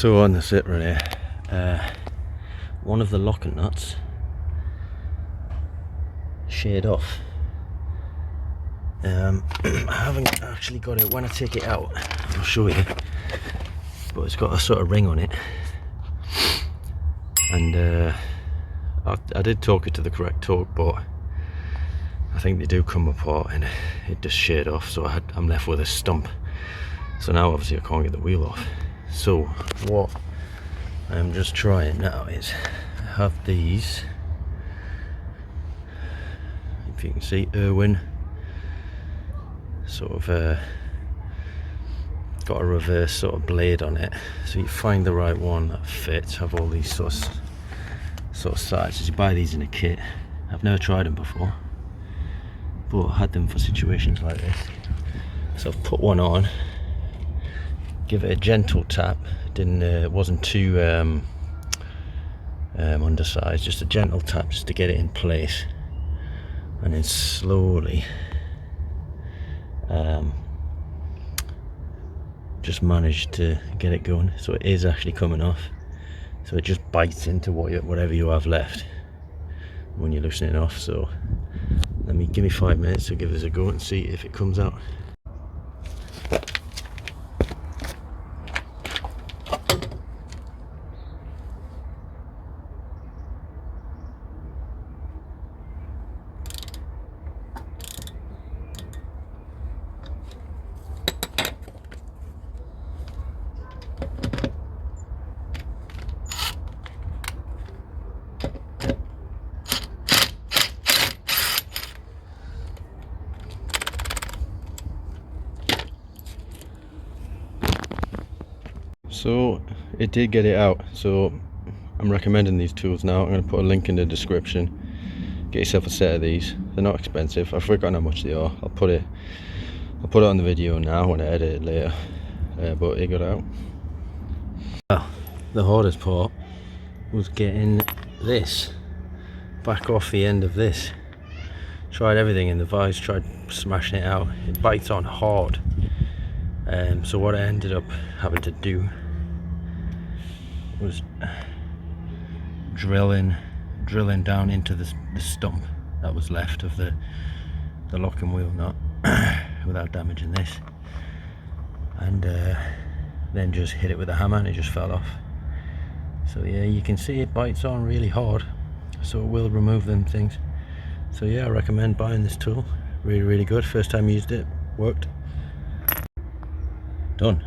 So on the sit right here, one of the locking nuts sheared off. I haven't actually got it. When I take it out, I'll show you, but it's got a sort of ring on it, and I did torque it to the correct torque, but I think they do come apart and it just sheared off, so I'm left with a stump. So now obviously I can't get the wheel off. So what I'm just trying now is I have these, if you can see, Irwin sort of got a reverse sort of blade on it, so you find the right one that fits. Have all these sort of sizes. You buy these in a kit. I've never tried them before, but I had them for situations like this. So I've put one on, give it a gentle tap. It wasn't too undersized, just a gentle tap just to get it in place, and then slowly just managed to get it going. So it is actually coming off, so it just bites into whatever you have left when you're loosening it off. So give me 5 minutes to give this a go and see if it comes out. So it did get it out, so I'm recommending these tools now. I'm going to put a link in the description. Get yourself a set of these. They're not expensive. I've forgotten how much they are. I'll put it on the video now when I edit it later, but it got out. Well, the hardest part was getting this back off the end of this. Tried everything in the vise, tried smashing it out. It bites on hard. So what I ended up having to do was drilling down into the stump that was left of the locking wheel nut without damaging this, and then just hit it with a hammer and it just fell off. So yeah, you can see it bites on really hard, so it will remove them things. So yeah, I recommend buying this tool. Really good. First time used it, worked. Done.